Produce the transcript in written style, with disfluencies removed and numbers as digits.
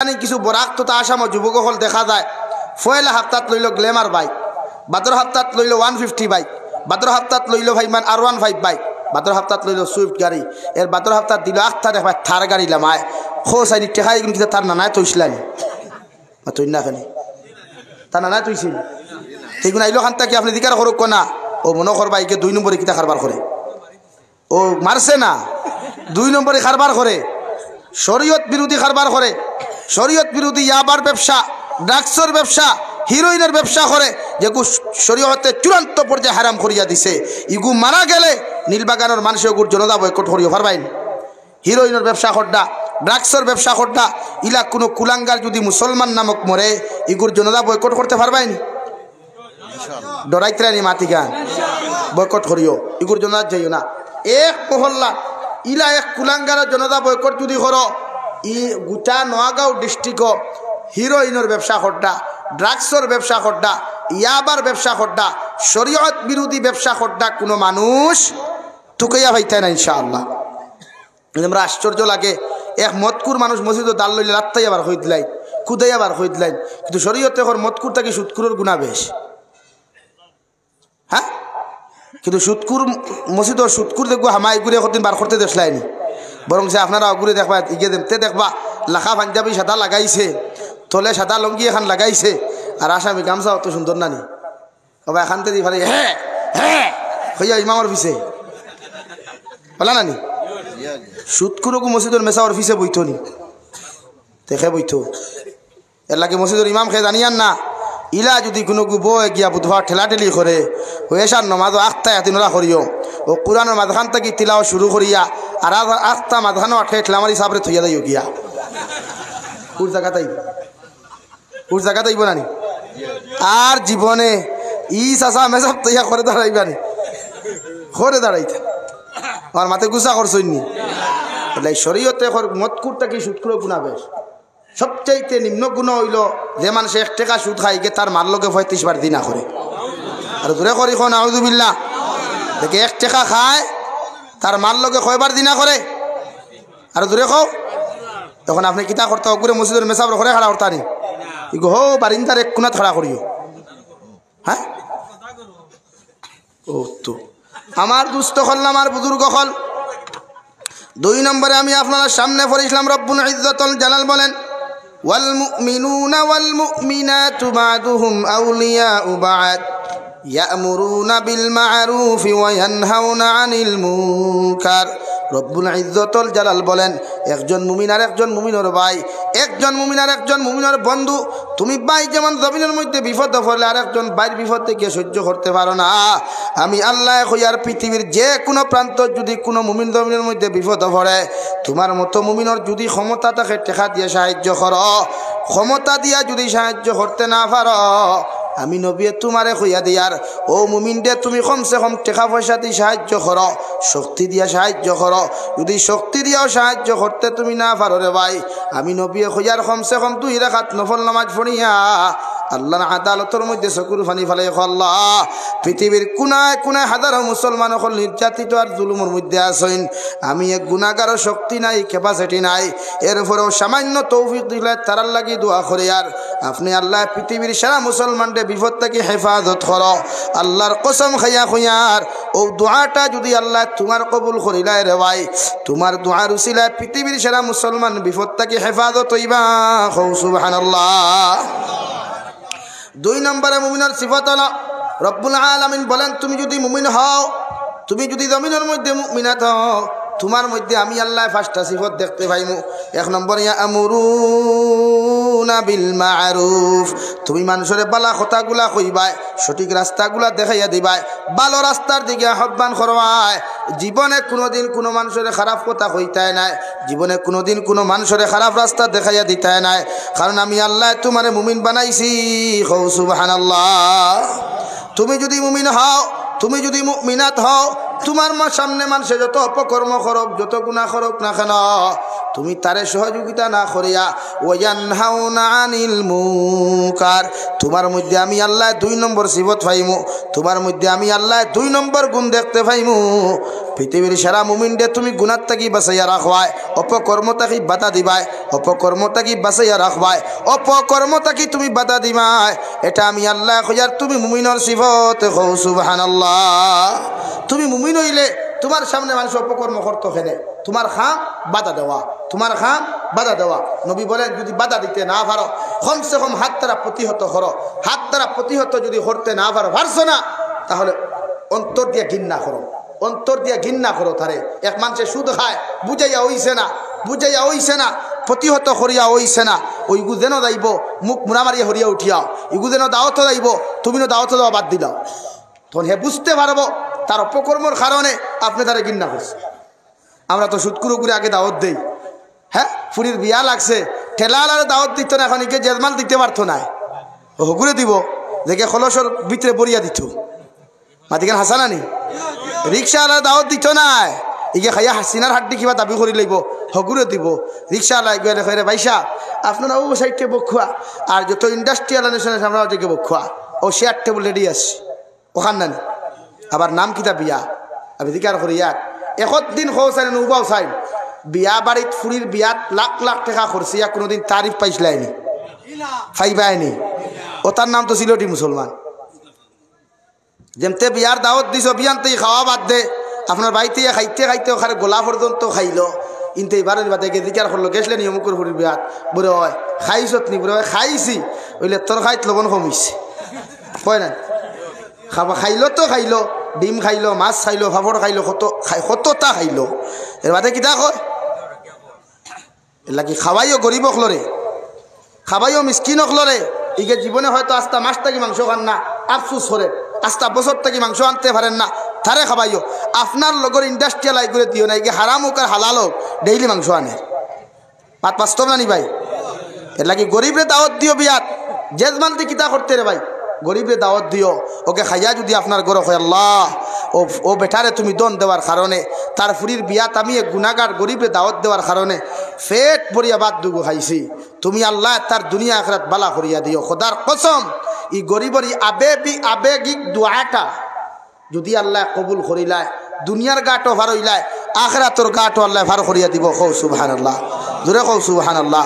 কিছু বরাক তথা আসাম যুবক হল দেখা যায় ফয়লা হাপ্তাত লইল গ্ল্যামার বাইক, বাদর হাপ্তাত লইল 150 বাইক, বাদর হাপ্তাত লইল ভাইমান R15 বাইক, বাদর হাপ্তাত লইল সুইফট গাড়ি, এর বাদর হাপ্তাত দিল আখতা দেখবা থার গাড়ি লামায় খো সাইনি টেকাই কিন্তু তার নানায় তৈসলানি তুই না খানি তার নানায় তৈছিল সেইগুলো আইলো খান তাকে আপনি দিকার করুক না ও মনে করবা একে 2 নম্বরে কিতা কারবার করে ও মারছে না 2 নম্বরে কারবার করে শরীয়ত বিরোধী কারবার করে শরীয়ত বিরোধী ইয়াবার ব্যবসা ড্রাগসের ব্যবসা হিরোইনের ব্যবসা করে যেগু শরীয়তে চূড়ান্ত পর্যায়ে হারাম করিয়া দিছে ইগু মারা গেলে নীলবাগানের মানুষ ওগুর জনতা বয়কট করিও পারবাইন হিরোইনের ব্যবসা করডা ড্রাগসের ব্যবসা করডা ইলা কোনো কুলাঙ্গার যদি মুসলমান নামক মরে ইগুর জনতা বয়কট করতে পারবাইন ডরাইত্রানি মাতিগান বয়কট করিও ইগুর জনতা যাইও না এক মহল্লা ইলা এক কুলাঙ্গারের জনতা বয়কট যদি করো ই গোটা নোয়াগাঁও ডিস্ট্রিক্ট হিরোইনের ব্যবসা করডা ড্রাগসের ব্যবসা করডা ইয়াবার ব্যবসা করডা শরীয়ত বিরোধী ব্যবসা করডা কোনো মানুষ টুকাইয়া ভাইতে না ইনশাআল্লাহ। আমরা আশ্চর্য লাগে এক মতকুর মানুষ মসজিদ দাল লইলে রাত্তাই আবার হয়ে দিলাই খুদাই আবার হয়ে দিলাই কিন্তু শরীয়তে এখন মতকুর থাকি সুৎকুরের গুণা বেশ হ্যাঁ কিন্তু সুৎকুর মসজিদ সুৎকুর দেখবো হামাই ঘুরে কতদিন বার করতে দেখলাইনি বরং সে আপনারা ঘুরে দেখবা ইগে দেখতে দেখবা লাখা পাঞ্জাবি সাদা লাগাইছে তলে সাদা লঙ্গি এখন লাগাইছে আর আসামি গামছা অত সুন্দর নানি বাবা এখান থেকে ফালে হ্যাঁ হ্যাঁ হইয়া ইমামর পিছে বলা নানি সুৎকুরকু মসজিদের মেসাওয়ার পিছে বইতো নি দেখে বইতো এর লাগে মসজিদের ইমাম খেয়ে জানিয়ান না ইলা যদি কোনো বই গিয়া বুধবার ঠেলাঠেলি করে হয়েছার নমাজও আখতা এতিনরা করিও ও কোরআনের মাঝখান থেকে তিলাও শুরু করিয়া আর আখতা মাঝখানো আঠে ঠেলামারি সাবরে থইয়া যাইও গিয়া কোর জায়গা তাইব নানি আর জীবনে ই চাষা মেসাব তৈয়া করে দাঁড়াইবানি করে দাঁড়াইতে আমার মাথে গুছা করছইনি শরীয়তে মতকুরটা কি সুৎকুর গুণা বেশ সবচাইতে নিম্ন গুণ হইল যে মানুষ 1 টাকা সুদ খাই গে তার মার লগে 35 বার দিনা করে আর দূরে করি খন আউযুবিল্লাহ দেখে 1 টাকা খায় তার মার লগে কয়বার দিনা করে আর দূরে খাও তখন আপনি কিতা করতে ওগুলো মসজিদের মেসাব ঘরে খাড়া করতানি ইগো হো বারিন্দার এক কোণাত খাড়া করিও হ্যাঁ ও তো আমার দুস্থ হল আমার বুজুর্গ হল 2 নম্বরে আমি আপনার সামনে পড়িছিলাম রব্বুল ইজ্জতুল জালাল বলেন ওয়াল মুমিনুনা ওয়াল মুমিনাতু বা'দুহুম আউলিয়াউ বা'দ ইয়া'মুরুনা বিল মা'রুফি ওয়া ইয়ানহাউনা আনিল মুনকার। রব্বুল ইজ্জতুল জালাল বলেন একজন মুমিন আর একজন মুমিনের ভাই, একজন মুমিন আর একজন মুমিনের বন্ধু। তুমি ভাই যেমন জমিনের মধ্যে বিপদ পড়লে আর একজন ভাইয়ের বিপদ থেকে সহ্য করতে পারো না, আমি আল্লাহ কইয়ার পৃথিবীর যে কোনো প্রান্ত যদি কোনো মুমিন জমিনের মধ্যে বিপদ পড়ে তোমার মতো মুমিনের যদি ক্ষমতা থাকে টেকা দিয়ে সাহায্য করো, ক্ষমতা দিয়া যদি সাহায্য করতে না পারো আমি নবী তোমারে কইয়া দিয়ার ও মুমিন দে তুমি কমসে কম টাকা পয়সা দিয়ে সাহায্য করো, শক্তি দিয়া সাহায্য করো। যদি শক্তি দিয়াও সাহায্য করতে তুমি না পারো রে ভাই আমি নবী কইয়ার কমসে কম 2 রাকাত নফল নামাজ পড়িয়া আল্লাহর আদালতের মধ্যে চকুর পানি ফেলে আল্লাহ পৃথিবীর কোনায় কোনায় হাজারো মুসলমান হল নির্যাতিত আর জুলুমের মধ্যে আছেন, আমি এক গুনাহগারও শক্তি নাই ক্যাপাসিটি নাই, এরপরেও সামান্য তৌফিক দিলে তারার লাগি দোয়া করে আর আপনি আল্লাহ পৃথিবীর সারা মুসলমানদের বিপদ থেকে হেফাজত করো। আল্লাহর কসম খাইয়া খুঁয়ার ও দোয়াটা যদি আল্লাহ তোমার কবুল করিলাই রে ভাই তোমার দোয়ার উসিলায় পৃথিবীর সারা মুসলমান বিপদ থেকে হেফাজত হইবা সুবহানাল্লাহ। 2 নম্বরে মুমিনের সিফাত হলো রব্বুল আলামিন বলেন তুমি যদি মুমিন হও, তুমি যদি জমিনের মধ্যে মুমিনাত হও তোমার মধ্যে আমি আল্লাহ 5টা সিফাত দেখতে পাইমু। 1 নম্বরে ইয়া'মুরুনা বিল মা'রুফ, তুমি মানুষের বালা কথাগুলা কইবাই, সঠিক রাস্তাগুলা দেখাইয়া দিবাই, ভালো রাস্তার দিকে আহ্বান করবাই। জীবনে কোনোদিন কোনো মানুষের খারাপ কথা কইতাই নাই, জীবনে কোনোদিন কোনো মানুষের খারাপ রাস্তা দেখাইয়া দিতাই নাই, কারণ আমি আল্লাহ তোমারে মুমিন বানাইছি সুবহানাল্লাহ। তুমি যদি মুমিন হও, তুমি যদি মুমিনাত হও তোমার সামনে মানুষে যত অপকর্ম করক যত গুনাহ করক না কেন তুমি তারে সহযোগিতা না করিয়া ওয়ানহাউনা আনিল মুনকার তোমার মধ্যে আমি আল্লাহ 2 নম্বর সিফত পাইমু তোমার মধ্যে আমি আল্লাহ 2 নম্বর গুণ দেখতে পাইমু পৃথিবীর সারা মুমিনদে তুমি গুনাহ থাকি বাঁচাইয়া রাখবাই অপকর্ম থাকি বাধা দিবাই অপকর্ম থাকি বাঁচাইয়া রাখবাই অপকর্ম থাকি তুমি বাধা দিবাই এটা আমি আল্লাহ কইয়ার তুমি মুমিনের সিফত কও সুবহানাল্লাহ তুমি মুমিন হইলে তোমার সামনে মানুষ অপকর্ম করতে খেলে তোমার খাম বাধা দেওয়া তোমার খাম বাধা দেওয়া নবী বলেন যদি বাধা দিতে না পারো কমসে কম হাত দ্বারা প্রতিহত করো হাত দ্বারা প্রতিহত যদি করতে না পারো পারছো না তাহলে অন্তর দিয়ে ঘৃণা করো অন্তর দিয়ে ঘৃণা করো তারে এক মানুষে সুদ খায় বুঝাইয়া হইছে না প্রতিহত করিয়া হইছে না ওইগু যেন যাইব মুখ মুড়ামারিয়া হরিয়া উঠিয়াও ইগু যেন দাওয়াত যাইব তুমি দাওয়াত দেওয়া বাদ দিলাও তখন হে বুঝতে পারবো তার অপকর্মর কারণে আপনি তারা ঘৃণা করছে আমরা তো সুদকুরু করে আগে দাওয়াত দেই হ্যাঁ ফুরির বিয়া লাগছে ঠেলাল আর দাওয়াত দিত না এখন ইকে জেজমাল দিতে পারতো না হগুরে দিব দেখে খলসর ভিতরে বরিয়া দিত মাতিকেন হাসানানি রিক্সাওয়ালা দাওয়াত দিত না ইকে খাইয়া হাসিনার হাড্ডি কিবা দাবি করে লইব হগুরে দিব রিক্সাওয়ালা গেলে খাইরে বাইসা আপনারা ও সাইডকে বক্ষুয়া আর যত ইন্ডাস্ট্রিয়াল নেশন আছে আমরা ওদিকে বক্ষুয়া ও শেয়ার টেবুল রেডি আছে ওখান নানি আবার নাম কিতা বিয়া আমি দিকার করি ইয়ার একত দিন খো চাই নৌবাও চাই বিয়া বাড়িত ফুরির বিয়াত লাখ লাখ টাকা খরচ ইয়া কোনোদিন তারিফ পাইছিলাইনি ফাইবাইনি ও তার নাম তো সিলটি মুসলমান যেমতে বিয়ার দাওয়াত দিছ বিয়ানতেই খাওয়া বাদ দে আপনার বাড়িতে খাইতে খাইতে ওখানে গোলা পর্যন্ত খাইল ইনতে এবারের বাদে দিকার করলো গেছলে নি অমুকুর ফুরির বিয়াত বলে হয় খাইছত নি বলে খাইছি ওইলে তোর খাইত লবণ কমিছে কয় না খাবা খাইল তো খাইল ডিম খাইল মাছ খাইল ভাপড় খাইল কতটা খাইল এর বাদে কিতা কয় এলা কি খাওয়াইও গরিব অখলরে খাওয়াইও মিসকিন অখলরে ইকে জীবনে হয়তো আস্তা মাস থাকি মাংস খান না আফসুস করে আস্তা বছর থাকি মাংস আনতে পারেন না তারে খাওয়াইও আপনার লগর ইন্ডাস্ট্রিয়াল আই করে দিও না ইকে হারাম হোক আর হালাল হোক ডেইলি মাংস আনে পাত বাস্তব না নি ভাই এর লাগি গরিবরে দাওয়াত দিও বিয়াত জেজমানতি কিতা করতে রে ভাই গরিবে দাওয়াত দিও ওকে খাইয়া যদি আপনার গরো হয় আল্লাহ ও বেটারে তুমি দন দেওয়ার কারণে তার ফুরির বিয়াত আমি এক গুনাহগার গরিবে দাওয়াত দেওয়ার কারণে পেট ভরিয়া বাদ দুগু খাইছি তুমি আল্লাহ তার দুনিয়া আখিরাত বালা করিয়া দিও খোদার কসম ই গরিবর ই আবেগিক দোয়াটা যদি আল্লাহ কবুল করিলায় দুনিয়ার গাটো ভার হইলায় আখিরাতর গাটো আল্লাহ ভার করিয়া দিব কও সুবহানাল্লাহ জোরে কও সুবহানাল্লাহ